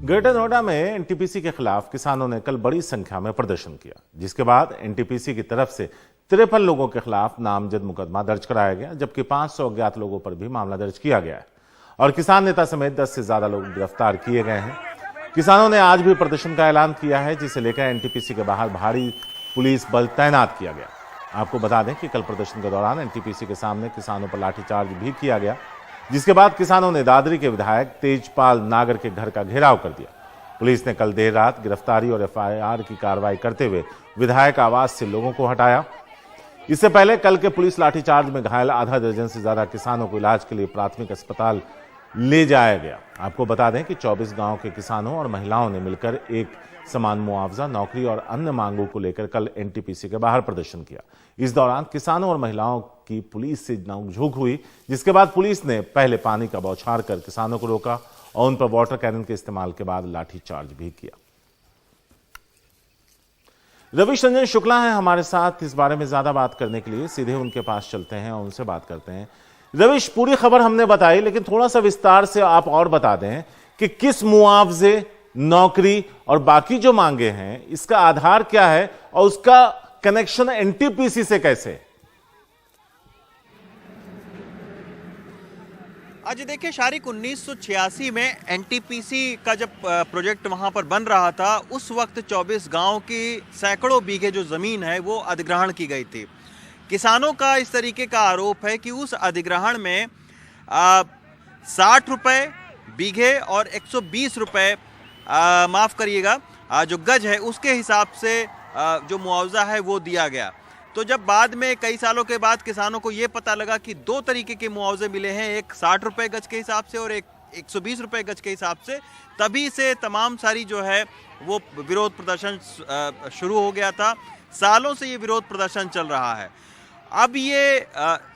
Greater Noida में NTPC के खिलाफ किसानों ने कल बड़ी संख्या में प्रदर्शन किया, जिसके बाद एनटीपीसी की तरफ से 53 लोगों के खिलाफ नामजद मुकदमा दर्ज कराया गया, जबकि 500 अज्ञात लोगों पर भी मामला दर्ज किया गया है और किसान नेता समेत 10 से ज्यादा लोग गिरफ्तार किए गए हैं। किसानों ने आज भी प्रदर्शन का ऐलान किया है, जिसे लेकर एनटीपीसी के बाहर भारी पुलिस बल तैनात किया गया। आपको बता दें कि कल प्रदर्शन के दौरान एनटीपीसी के सामने किसानों पर लाठीचार्ज भी किया गया, जिसके बाद किसानों ने दादरी के विधायक तेजपाल नागर के घर का घेराव कर दिया। पुलिस ने कल देर रात गिरफ्तारी और एफआईआर की कार्रवाई करते हुए विधायक आवास से लोगों को हटाया। इससे पहले कल के पुलिस लाठीचार्ज में घायल आधा दर्जन से ज्यादा किसानों को इलाज के लिए प्राथमिक अस्पताल ले जाया गया। आपको बता दें कि 24 गांव के किसानों और महिलाओं ने मिलकर एक समान मुआवजा, नौकरी और अन्य मांगों को लेकर कल एनटीपीसी के बाहर प्रदर्शन किया। इस दौरान किसानों और महिलाओं की पुलिस से नोकझोंक हुई, जिसके बाद पुलिस ने पहले पानी का बौछार कर किसानों को रोका और उन पर वाटर कैनन के इस्तेमाल के बाद लाठीचार्ज भी किया। रविश रंजन शुक्ला हैं हमारे साथ इस बारे में ज्यादा बात करने के लिए। सीधे उनके पास चलते हैं और उनसे बात करते हैं। रविश, पूरी खबर हमने बताई, लेकिन थोड़ा सा विस्तार से आप और बता दें कि किस मुआवजे, नौकरी और बाकी जो मांगे हैं, इसका आधार क्या है और उसका कनेक्शन एनटीपीसी से कैसे? आज देखिए शारिक, 1986 में एनटीपीसी का जब प्रोजेक्ट वहां पर बन रहा था, उस वक्त 24 गांव की सैकड़ों बीघे जो जमीन है वो अधिग्रहण की गई थी। किसानों का इस तरीके का आरोप है कि उस अधिग्रहण में 60 रुपए बीघे और 120 रुपए माफ करिएगा जो गज है उसके हिसाब से जो मुआवजा है वो दिया गया। तो जब बाद में कई सालों के बाद किसानों को ये पता लगा कि दो तरीके के मुआवजे मिले हैं, एक 60 रुपए गज के हिसाब से और एक 120 रुपए गज के हिसाब से, तभी से तमाम सारी जो है वो विरोध प्रदर्शन शुरू हो गया था। सालों से ये विरोध प्रदर्शन चल रहा है। अब ये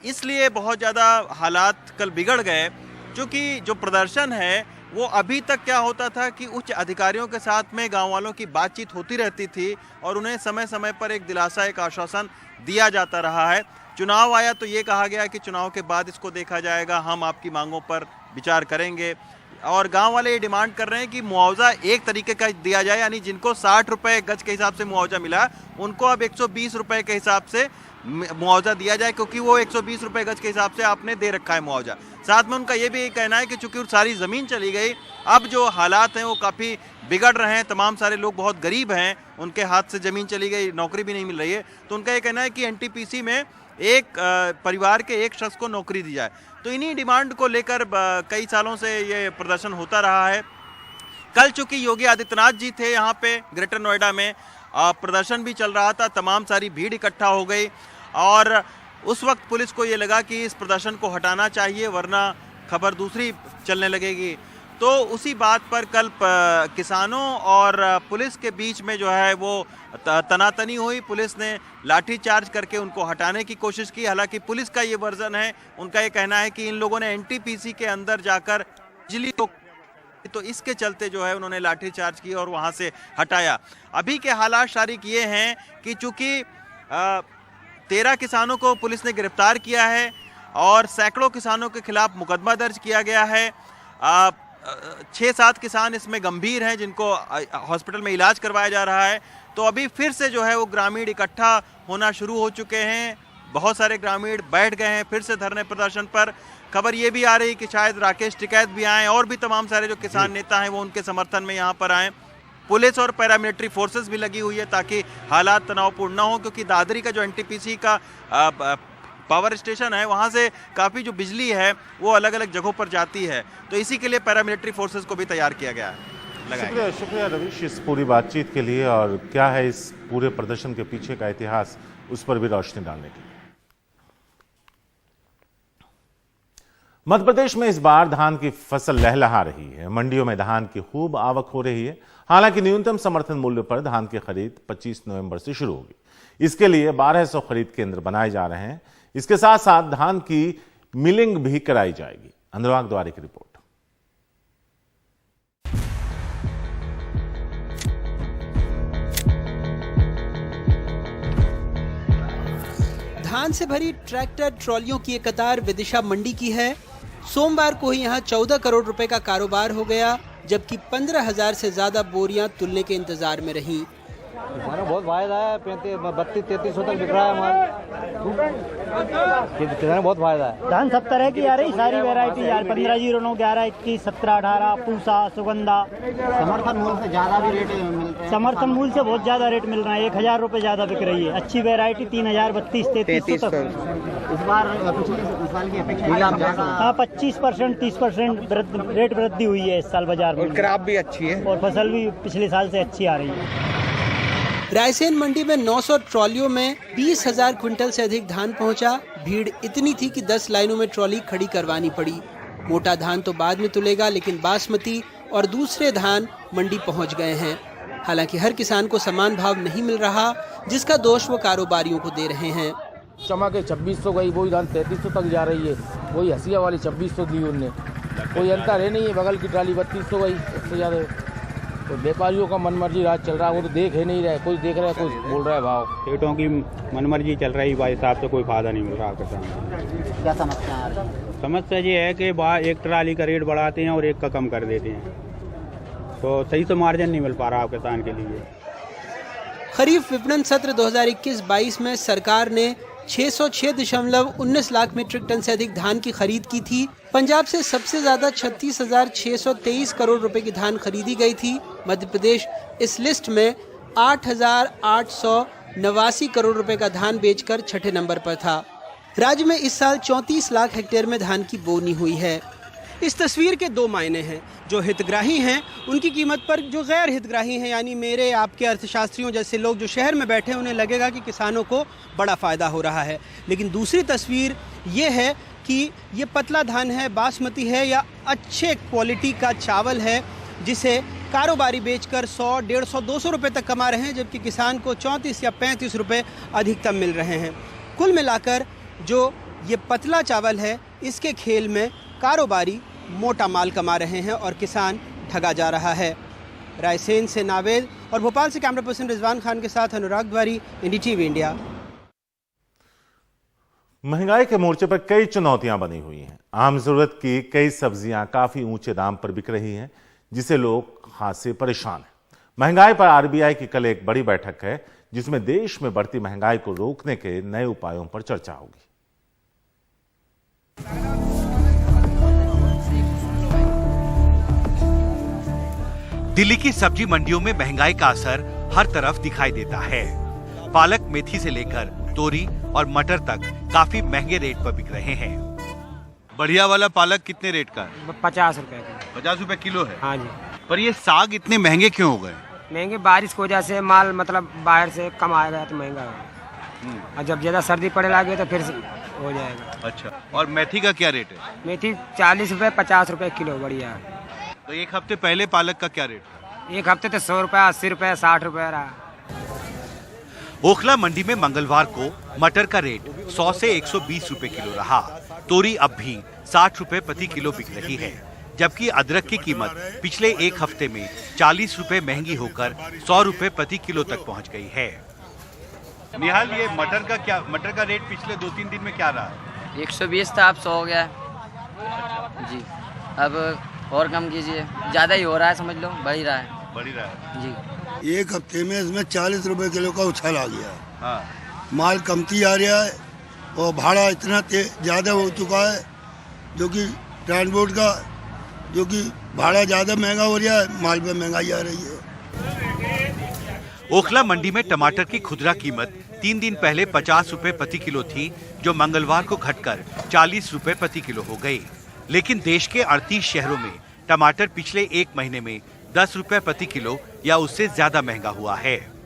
इसलिए बहुत ज़्यादा हालात कल बिगड़ गए, क्योंकि जो प्रदर्शन है वो अभी तक क्या होता था कि उच्च अधिकारियों के साथ में गांव वालों की बातचीत होती रहती थी और उन्हें समय समय पर एक दिलासा, एक आश्वासन दिया जाता रहा है। चुनाव आया तो ये कहा गया कि चुनाव के बाद इसको देखा जाएगा, हम आपकी मांगों पर विचार करेंगे। और गांव वाले ये डिमांड कर रहे हैं कि मुआवजा एक तरीके का दिया जाए, यानी जिनको 60 रुपए गज के हिसाब से मुआवजा मिला उनको अब 120 रुपए के हिसाब से मुआवजा दिया जाए, क्योंकि वो 120 रुपए गज के हिसाब से आपने दे रखा है मुआवजा। साथ में उनका ये भी कहना है कि चूंकि सारी ज़मीन चली गई, अब जो हालात हैं वो काफ़ी बिगड़ रहे हैं। तमाम सारे लोग बहुत गरीब हैं, उनके हाथ से ज़मीन चली गई, नौकरी भी नहीं मिल रही है। तो उनका ये कहना है कि एनटीपीसी में एक परिवार के एक शख्स को नौकरी दी जाए। तो इन्हीं डिमांड को लेकर कई सालों से ये प्रदर्शन होता रहा है। कल चूंकि योगी आदित्यनाथ जी थे यहाँ पे ग्रेटर नोएडा में, प्रदर्शन भी चल रहा था, तमाम सारी भीड़ इकट्ठा हो गई और उस वक्त पुलिस को ये लगा कि इस प्रदर्शन को हटाना चाहिए, वरना खबर दूसरी चलने लगेगी। तो उसी बात पर कल किसानों और पुलिस के बीच में जो है वो तनातनी हुई। पुलिस ने लाठीचार्ज करके उनको हटाने की कोशिश की। हालांकि पुलिस का ये वर्जन है, उनका ये कहना है कि इन लोगों ने एनटीपीसी के अंदर जाकर बिजली तो इसके चलते जो है उन्होंने लाठीचार्ज की और वहां से हटाया। अभी के हालात शारिक ये हैं कि चूंकि 13 किसानों को पुलिस ने गिरफ्तार किया है और सैकड़ों किसानों के खिलाफ मुकदमा दर्ज किया गया है। 6-7 किसान इसमें गंभीर हैं, जिनको हॉस्पिटल में इलाज करवाया जा रहा है। तो अभी फिर से जो है वो ग्रामीण इकट्ठा होना शुरू हो चुके हैं। बहुत सारे ग्रामीण बैठ गए हैं फिर से धरने प्रदर्शन पर। खबर ये भी आ रही कि शायद राकेश टिकैत भी आए और भी तमाम सारे जो किसान नेता हैं वो उनके समर्थन में यहाँ पर आए। पुलिस और पैरामिलिट्री फोर्सेस भी लगी हुई है ताकि हालात तनावपूर्ण ना हो, क्योंकि दादरी का जो एनटीपीसी का पावर स्टेशन है वहाँ से काफ़ी जो बिजली है वो अलग अलग जगहों पर जाती है। तो इसी के लिए पैरामिलिट्री फोर्सेस को भी तैयार किया गया है। शुक्रिया रविश इस पूरी बातचीत के लिए, और क्या है इस पूरे प्रदर्शन के पीछे का इतिहास, उस पर भी रोशनी डालने के लिए। मध्य प्रदेश में इस बार धान की फसल लहलहा रही है। मंडियों में धान की खूब आवक हो रही है। हालांकि न्यूनतम समर्थन मूल्य पर धान की खरीद 25 नवंबर से शुरू होगी। इसके लिए 1200 खरीद केंद्र बनाए जा रहे हैं। इसके साथ साथ धान की मिलिंग भी कराई जाएगी। अनुराग द्वारे की रिपोर्ट। धान से भरी ट्रैक्टर ट्रॉलियों की एक कतार विदिशा मंडी की है। सोमवार को ही यहाँ 14 करोड़ रुपए का कारोबार हो गया। जबकि 15,000 से ज्यादा बोरियां तुलने के इंतजार में रहीं। हमारा बहुत फायदा है, 32-33 तक बिक रहा है हमारा, किसान बहुत फायदा है। धान सब तरह की आ रही, सारी वैरायटी यार 1509, 1121, 1718, पूसा, सुगंधा। समर्थन मूल्य से ज्यादा भी रेट मिल रहे हैं। समर्थन मूल्य से बहुत ज्यादा रेट मिल रहा है, 1000 रुपए ज्यादा बिक रही है। अच्छी वैरायटी 3032, 3300 तक। इस बार पिछले साल की अपेक्षा हाँ 25%, 30% रेट वृद्धि हुई है इस साल बाजार में। क्रॉप भी अच्छी है और फसल भी पिछले साल से अच्छी आ रही है। रायसेन मंडी में 900 ट्रॉलियों में 20,000 क्विंटल से अधिक धान पहुंचा। भीड़ इतनी थी कि 10 लाइनों में ट्रॉली खड़ी करवानी पड़ी। मोटा धान तो बाद में तुलेगा, लेकिन बासमती और दूसरे धान मंडी पहुंच गए हैं। हालांकि हर किसान को समान भाव नहीं मिल रहा, जिसका दोष वो कारोबारियों को दे रहे हैं। चमा के 2600 गई, वही धान 3300 तक जा रही है, वही हसिया वाली 2600 दी उनने, कोई अंतर है नहीं है। बगल की ट्राली 3200 गई, उससे ज़्यादा। तो व्यापारियों का मनमर्जी राज चल रहा है, वो तो देख ही नहीं रहे, कोई देख रहा है, कोई बोल रहा है भाव। सेठों की मनमर्जी चल रही है, हिसाब से कोई फायदा नहीं मिल रहा किसान। क्या समस्या आ रही है? समस्या ये है कि एक ट्राली का रेट बढ़ाते हैं और एक का कम कर देते हैं, तो सही से मार्जिन नहीं मिल पा रहा किसान के लिए। खरीफ विपणन सत्र 2021-22 में सरकार ने 606.19 लाख मीट्रिक टन से अधिक धान की खरीद की थी। पंजाब से सबसे ज्यादा 36,623 करोड़ रुपए की धान खरीदी गई थी। मध्य प्रदेश इस लिस्ट में 8,889 करोड़ रुपए का धान बेचकर छठे नंबर पर था। राज्य में इस साल 34 लाख हेक्टेयर में धान की बोनी हुई है। इस तस्वीर के दो मायने हैं। जो हितग्राही हैं उनकी कीमत पर जो गैर हितग्राही हैं, यानी मेरे आपके अर्थशास्त्रियों जैसे लोग जो शहर में बैठे हैं, उन्हें लगेगा कि किसानों को बड़ा फ़ायदा हो रहा है। लेकिन दूसरी तस्वीर ये है कि ये पतला धान है, बासमती है या अच्छे क्वालिटी का चावल है, जिसे कारोबारी बेचकर 100, 150, 200 रुपये तक कमा रहे हैं, जबकि किसान को 34 या 35 रुपये अधिकतम मिल रहे हैं। कुल मिलाकर जो ये पतला चावल है, इसके खेल में कारोबारी मोटा माल कमा रहे हैं और किसान ठगा जा रहा है। रायसेन से नावेद और भोपाल से कैमरा पर्सन रिजवान खान के साथ अनुराग द्वारी, NDTV इंडिया। महंगाई के मोर्चे पर कई चुनौतियां बनी हुई हैं। आम जरूरत की कई सब्जियां काफी ऊंचे दाम पर बिक रही हैं, जिससे लोग हाथ से परेशान हैं। महंगाई पर RBI की कल एक बड़ी बैठक है, जिसमें देश में बढ़ती महंगाई को रोकने के नए उपायों पर चर्चा होगी। दिल्ली की सब्जी मंडियों में महंगाई का असर हर तरफ दिखाई देता है। पालक, मेथी से लेकर तोरी और मटर तक काफी महंगे रेट पर बिक रहे हैं। बढ़िया वाला पालक कितने रेट का है? 50 रुपए का। 50 रुपए किलो है? हाँ जी। पर ये साग इतने महंगे क्यों हो गए? महंगे बारिश की वजह से, माल मतलब बाहर से कम आएगा तो महंगा होगा, और जब ज्यादा सर्दी पड़े लगे तो फिर हो जाएगा। अच्छा, और मेथी का क्या रेट है? मेथी 40 रुपए, 50 रुपए किलो, बढ़िया है। तो एक हफ्ते पहले पालक का क्या रेट? एक हफ्ते तो 100 रुपए, 80 रुपए, 60 रुपए रहा। ओखला मंडी में मंगलवार को मटर का रेट 100 से 120 रुपए किलो रहा। तोरी अब भी 60 रुपए प्रति किलो बिक रही है, जबकि अदरक की कीमत पिछले एक हफ्ते में 40 रुपए महंगी होकर 100 रुपए प्रति किलो तक पहुंच गई है। निहाल, ये मटर का रेट पिछले 2-3 दिन में क्या रहा? 120 था, अब 100 हो गया जी। अब और कम कीजिए, ज्यादा ही हो रहा है, समझ लो बढ़ ही रहा है जी। एक हफ्ते में इसमें 40 रुपए किलो का उछाल आ गया है। हाँ। माल कमती आ रहा है और भाड़ा इतना ज़्यादा हो चुका है, जो कि ट्रांसपोर्ट का जो कि भाड़ा ज़्यादा महंगा हो रहा है, माल पे महंगाई आ रही है। ओखला मंडी में टमाटर की खुदरा कीमत 3 दिन पहले 50 रुपए प्रति किलो थी, जो मंगलवार को घटकर 40 रुपए प्रति किलो हो गई। लेकिन देश के 38 शहरों में टमाटर पिछले एक महीने में 10 रुपए प्रति किलो या उससे ज्यादा महंगा हुआ है।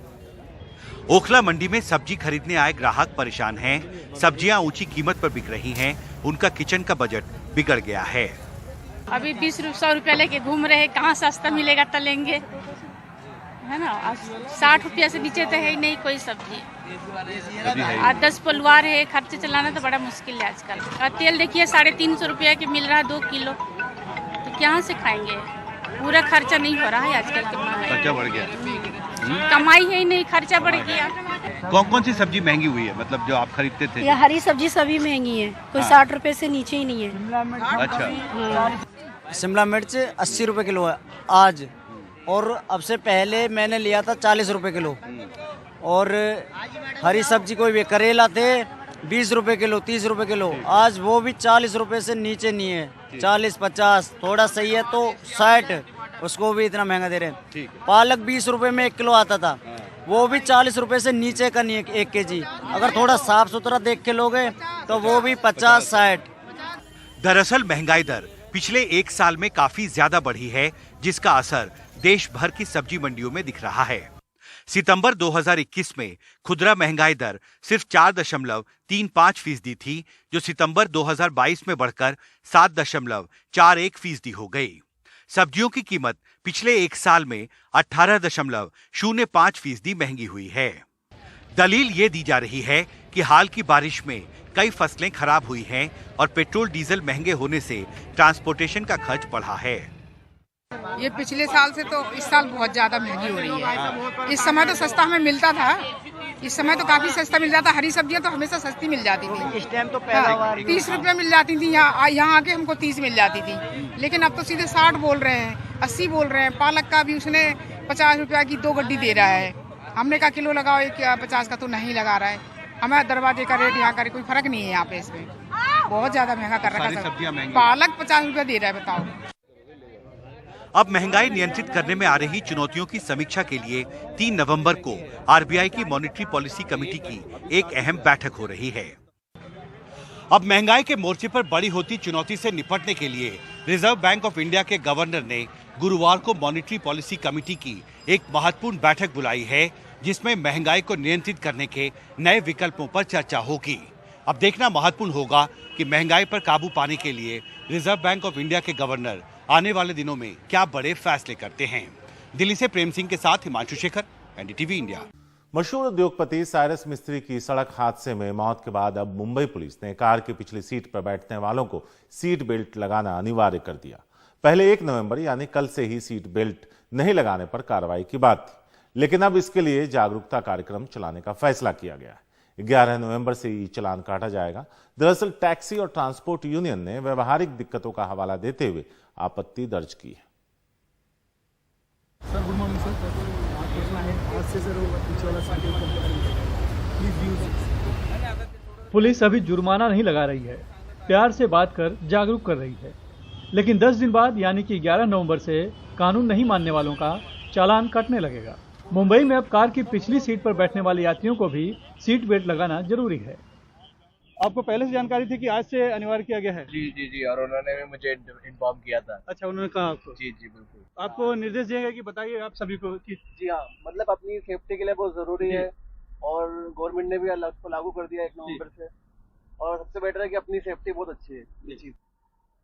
ओखला मंडी में सब्जी खरीदने आए ग्राहक परेशान हैं। सब्जियां ऊंची कीमत पर बिक रही हैं, उनका किचन का बजट बिगड़ गया है। अभी 20-100 रुपया लेके घूम रहे, कहाँ सस्ता मिलेगा तो लेंगे, है ना। 60 रुपया से नीचे तो है ही नहीं कोई सब्जी। 10 परिवार है, खर्चे चलाना तो बड़ा मुश्किल है आजकल। और तेल देखिए 350 रुपया के मिल रहा है 2 किलो, तो कहाँ से खाएंगे? पूरा खर्चा नहीं हो रहा है आजकल के महंगाई। खर्चा बढ़ गया, कमाई है ही नहीं, खर्चा बढ़ गया। कौन कौन सी सब्जी महंगी हुई है, मतलब जो आप खरीदते थे? ये हरी सब्जी सभी महंगी है, कोई 60 रुपए से नीचे ही नहीं है। अच्छा, शिमला मिर्च 80 रुपये किलो है आज, और अब से पहले मैंने लिया था 40 रुपये किलो। और हरी सब्जी कोई भी करेला थे 20 रुपये किलो, 30 रुपये किलो, आज वो भी 40 रुपये से नीचे नहीं है। 40-50 थोड़ा सही है तो 60, उसको भी इतना महंगा दे रहे हैं। पालक 20 रुपये में 1 किलो आता था, वो भी 40 रुपये से नीचे का नहीं है 1 केजी। अगर थोड़ा साफ सुथरा देख के लोगे तो वो भी 50-60। दरअसल महंगाई दर पिछले 1 साल में काफी ज्यादा बढ़ी है, जिसका असर देश भर की सब्जी मंडियों में दिख रहा है। सितंबर 2021 में खुदरा महंगाई दर सिर्फ 4.35% थी, जो सितंबर 2022 में बढ़कर 7.41% हो गई। सब्जियों की कीमत पिछले 1 साल में 18.05% महंगी हुई है। दलील ये दी जा रही है कि हाल की बारिश में कई फसलें खराब हुई हैं और पेट्रोल डीजल महंगे होने से ट्रांसपोर्टेशन का खर्च बढ़ा है। ये पिछले साल से तो इस साल बहुत ज्यादा महंगी हो रही है। इस समय तो सस्ता हमें मिलता था, इस समय तो काफी सस्ता मिल जाता। हरी सब्जियां तो हमेशा सस्ती मिल जाती थी। इस टाइम तो 30 रुपये मिल जाती थी, यहाँ आके हमको 30 मिल जाती थी। लेकिन अब तो सीधे 60 बोल रहे हैं, 80 बोल रहे हैं। पालक का भी उसने 50 रुपया की 2 गड्डी दे रहा है। हमने कहा किलो लगाओ, 50 का तो नहीं लगा रहा है। हमारे दरवाजे का रेट यहाँ का कोई फर्क नहीं है। यहाँ पे इसमें बहुत ज्यादा महंगा कर रखा है। पालक 50 रुपया दे रहा है, बताओ। अब महंगाई नियंत्रित करने में आ रही चुनौतियों की समीक्षा के लिए 3 नवंबर को आरबीआई की मॉनेटरी पॉलिसी कमेटी की एक अहम बैठक हो रही है। अब महंगाई के मोर्चे पर बड़ी होती चुनौती से निपटने के लिए रिजर्व बैंक ऑफ इंडिया के गवर्नर ने गुरुवार को मॉनेटरी पॉलिसी कमेटी की एक महत्वपूर्ण बैठक बुलाई है, जिसमें महंगाई को नियंत्रित करने के नए विकल्पों पर चर्चा होगी। अब देखना महत्वपूर्ण होगा कि महंगाई पर काबू पाने के लिए रिजर्व बैंक ऑफ इंडिया के गवर्नर आने वाले दिनों में क्या बड़े फैसले करते हैं। दिल्ली से प्रेम सिंह के साथ हिमांशु शेखर, एनडीटीवी इंडिया। मशहूर उद्योगपति साइरस मिस्त्री की सड़क हादसे में मौत के बाद अब मुंबई पुलिस ने कार की पिछली सीट पर बैठने वालों को सीट बेल्ट लगाना अनिवार्य कर दिया। पहले 1 नवंबर यानी कल से ही सीट बेल्ट नहीं लगाने पर कार्रवाई की बात थी, लेकिन अब इसके लिए जागरूकता कार्यक्रम चलाने का फैसला किया गया है। 11 नवंबर से ही चालान काटा जाएगा। दरअसल टैक्सी और ट्रांसपोर्ट यूनियन ने व्यवहारिक दिक्कतों का हवाला देते हुए आपत्ति दर्ज की है। सर गुड मॉर्निंग सर, आज से सर पीछे वाला पुलिस अभी जुर्माना नहीं लगा रही है, प्यार से बात कर जागरूक कर रही है। लेकिन 10 दिन बाद यानी कि 11 नवंबर से कानून नहीं मानने वालों का चालान कटने लगेगा। मुंबई में अब कार की पिछली सीट पर बैठने वाले यात्रियों को भी सीट बेल्ट लगाना जरूरी है। आपको पहले से जानकारी थी कि आज से अनिवार्य किया गया है? जी, और उन्होंने भी मुझे इन्फॉर्म किया था। अच्छा, उन्होंने कहा आपको? जी बिल्कुल। आपको निर्देश दिया गया कि बताइए आप सभी को कि जी हाँ, मतलब अपनी सेफ्टी के लिए बहुत जरूरी है, और गवर्नमेंट ने भी उसको लागू कर दिया 1 नवंबर से, और सबसे बेटर है कि अपनी सेफ्टी बहुत अच्छी है ये चीज।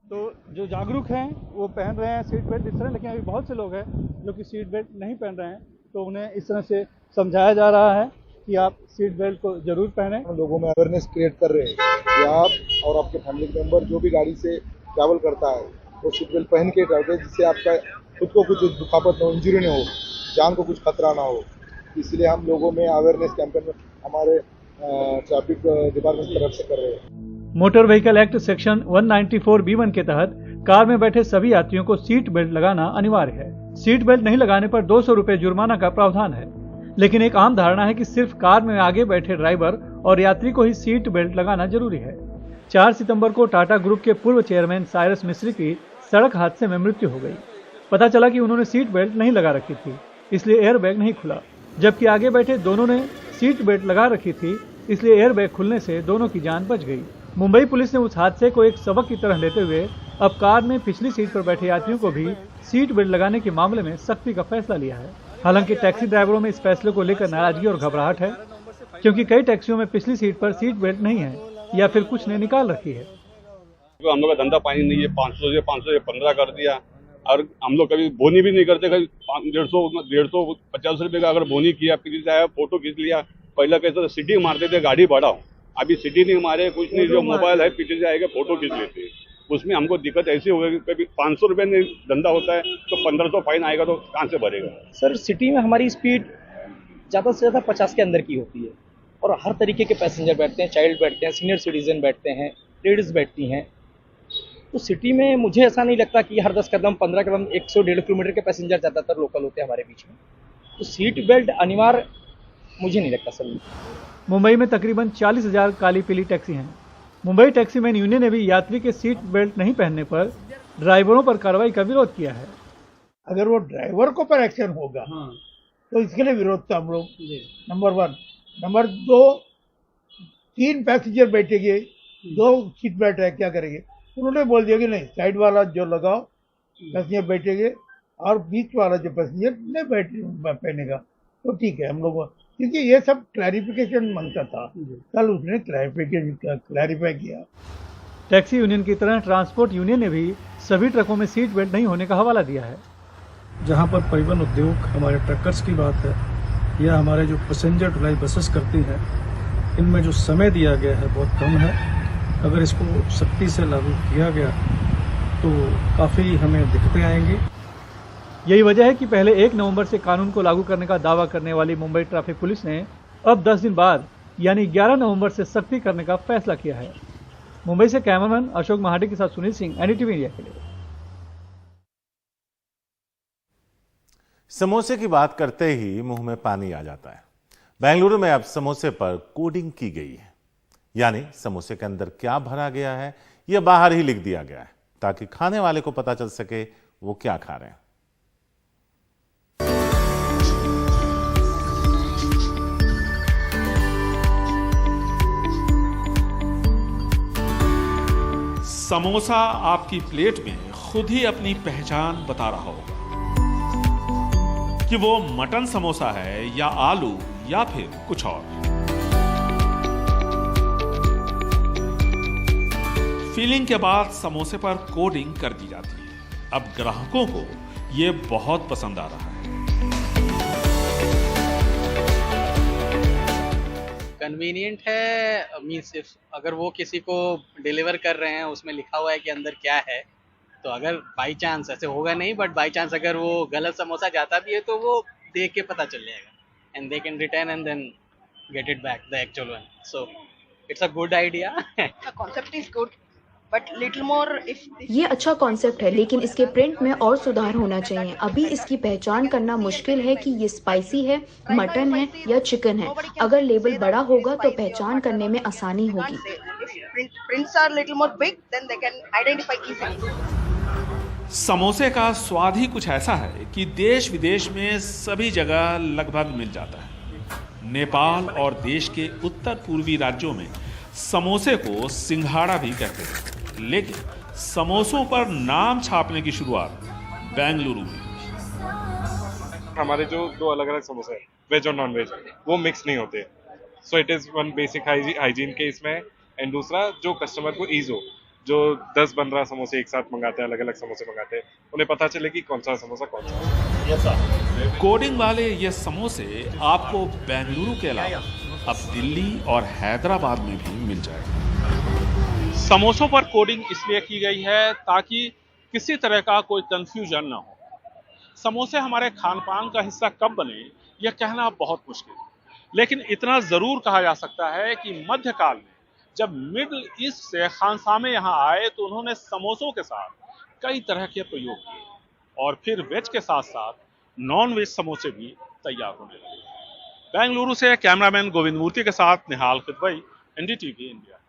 तो जो जागरूक हैं वो पहन रहे हैं सीट बेल्ट इस तरह, लेकिन अभी बहुत से लोग हैं जो कि सीट बेल्ट नहीं पहन रहे हैं, तो उन्हें इस तरह से समझाया जा रहा है कि आप सीट बेल्ट को जरूर पहने। लोगों में अवेयरनेस क्रिएट कर रहे हैं कि आप और आपके फैमिली मेंबर जो भी गाड़ी से ट्रैवल करता है वो सीट बेल्ट पहन के ट्रैवल करें, जिससे आपका खुद को कुछ दुखापत न हो, इंजरी न हो, जान को कुछ खतरा ना हो। इसलिए हम लोगों में अवेयरनेस कैंपेन हमारे ट्रैफिक डिपार्टमेंट की तरफ से कर रहे हैं। Motor vehicle act section 194B1 के तहत कार में बैठे सभी यात्रियों को सीट बेल्ट लगाना अनिवार्य है। सीट बेल्ट नहीं लगाने पर 200 रुपए जुर्माना का प्रावधान है। लेकिन एक आम धारणा है कि सिर्फ कार में आगे बैठे ड्राइवर और यात्री को ही सीट बेल्ट लगाना जरूरी है। 4 सितंबर को टाटा ग्रुप के पूर्व चेयरमैन साइरस मिस्त्री की सड़क हादसे में मृत्यु हो गई। पता चला कि उन्होंने सीट बेल्ट नहीं लगा रखी थी, इसलिए एयर बैग नहीं खुला, जबकि आगे बैठे दोनों ने सीट बेल्ट लगा रखी थी, इसलिए एयर बैग खुलने से दोनों की जान बच गई। मुंबई पुलिस ने उस हादसे को एक सबक की तरह लेते हुए अब कार में पिछली सीट पर बैठे यात्रियों को भी सीट बेल्ट लगाने के मामले में सख्ती का फैसला लिया है। हालांकि टैक्सी ड्राइवरों में इस फैसले को लेकर नाराजगी और घबराहट है, क्योंकि कई टैक्सियों में पिछली सीट पर सीट बेल्ट नहीं है या फिर कुछ ने निकाल रखी है। तो हम लोग का धंधा पानी नहीं है, 500 से 15 कर दिया, और हम लोग कभी बोनी भी नहीं करते। कभी 150 रुपए का अगर बोनी किया, किसी से आया फोटो खींच लिया। पहले कैसे सिटी मारते थे गाड़ी बढ़ाओ, अभी सिटी नहीं मारे, कुछ नहीं, जो मोबाइल है पीछे से आएगा फोटो खींच लेते हैं। उसमें हमको दिक्कत ऐसी हो गई, कभी 500 रुपये में धंधा होता है तो 1500 फाइन आएगा, तो कहाँ से भरेगा? सर सिटी में हमारी स्पीड ज़्यादा से ज़्यादा 50 के अंदर की होती है, और हर तरीके के पैसेंजर बैठते हैं, चाइल्ड बैठते हैं, सीनियर सिटीजन बैठते हैं, लेडीज बैठती हैं। तो सिटी में मुझे ऐसा नहीं लगता कि हर 10 कदम 15 कदम 100-150 किलोमीटर के पैसेंजर ज़्यादातर लोकल होते हैं हमारे बीच में, तो सीट बेल्ट अनिवार्य मुझे नहीं लगता सर। मुंबई में तकरीबन 40,000 काली पीली टैक्सी हैं। मुंबई टैक्सीमैन यूनियन ने भी यात्री के सीट बेल्ट नहीं पहनने पर ड्राइवरों पर कार्रवाई का विरोध किया है। अगर वो ड्राइवर को पर एक्शन होगा तो इसके लिए विरोध था हम लोग, नंबर 1। नंबर 2, 3 पैसेंजर बैठेंगे, 2 सीट बेल्ट है, क्या करेंगे? उन्होंने बोल दिया कि नहीं, साइड वाला जो लगाओ पैसेंजर बैठेंगे और बीच वाला जो पैसेंजर नहीं पहनेगा तो ठीक है हम लोग, क्योंकि ये सब क्लैरिफिकेशन मांगता था। कल उसने क्लैरिफाई किया। टैक्सी यूनियन की तरह ट्रांसपोर्ट यूनियन ने भी सभी ट्रकों में सीट बेल्ट नहीं होने का हवाला दिया है। जहाँ पर परिवहन उद्योग, हमारे ट्रकर्स की बात है या हमारे जो पैसेंजर ढुलाई बसेस करती हैं, इनमें जो समय दिया गया है बहुत कम है। अगर इसको सख्ती से लागू किया गया तो काफ़ी हमें दिक्कतें आएंगी। यही वजह है कि पहले 1 नवंबर से कानून को लागू करने का दावा करने वाली मुंबई ट्रैफिक पुलिस ने अब 10 दिन बाद यानी 11 नवंबर से सख्ती करने का फैसला किया है। मुंबई से कैमरामैन अशोक महाडी के साथ सुनील सिंह, एनडीटीवी इंडिया के लिए। समोसे की बात करते ही मुंह में पानी आ जाता है। बेंगलुरु में अब समोसे पर कोडिंग की गई है, यानी समोसे के अंदर क्या भरा गया है यह बाहर ही लिख दिया गया है ताकि खाने वाले को पता चल सके वो क्या खा रहे हैं। समोसा आपकी प्लेट में खुद ही अपनी पहचान बता रहा होगा कि वो मटन समोसा है या आलू या फिर कुछ और। फीलिंग के बाद समोसे पर कोडिंग कर दी जाती है। अब ग्राहकों को ये बहुत पसंद आ रहा है। कन्वीनियंट है, मीन्स अगर वो किसी को डिलीवर कर रहे हैं उसमें लिखा हुआ है कि अंदर क्या है, तो अगर बाई चांस, ऐसे होगा नहीं बट बाई चांस अगर वो गलत समोसा जाता भी है तो वो देख के पता चल जाएगा and they can return and then get it back the actual one. So it's a good idea. Concept is good but little more if ये अच्छा कॉन्सेप्ट है, लेकिन इसके प्रिंट में और सुधार होना चाहिए। अभी इसकी पहचान करना मुश्किल है कि ये स्पाइसी है, मटन है या चिकन है। अगर लेबल बड़ा होगा तो पहचान करने में आसानी होगी। Prints are little more big than they can identify easily. समोसे का स्वाद ही कुछ ऐसा है कि देश विदेश में सभी जगह लगभग मिल जाता है। नेपाल और देश के उत्तर पूर्वी राज्यों में समोसे को सिंघाड़ा भी कहते हैं, लेकिन समोसों पर नाम छापने की शुरुआत बेंगलुरु में। हमारे जो 2 अलग अलग समोसे हैं, वेज और नॉन वेज, वो मिक्स नहीं होते। So it is one basic hygiene के इसमें। एंड दूसरा, जो कस्टमर को ईज हो, जो 10-15 समोसे एक साथ मंगाते हैं, अलग अलग समोसे मंगाते हैं, उन्हें पता चले कि कौन सा समोसा कौन सा है। कोडिंग वाले ये समोसे आपको बेंगलुरु के अलावा अब दिल्ली और हैदराबाद में भी मिल जाएगा। समोसों पर कोडिंग इसलिए की गई है ताकि किसी तरह का कोई कंफ्यूजन ना हो। समोसे हमारे खान पान का हिस्सा कब बने यह कहना बहुत मुश्किल है, लेकिन इतना जरूर कहा जा सकता है कि मध्यकाल में जब मिडिल ईस्ट से खानसामे यहाँ आए तो उन्होंने समोसों के साथ कई तरह के प्रयोग किए और फिर वेज के साथ साथ नॉन वेज समोसे भी तैयार होने लगे। बेंगलुरु से कैमरामैन गोविंद मूर्ति के साथ निहाल किदवई, एनडीटीवी इंडिया।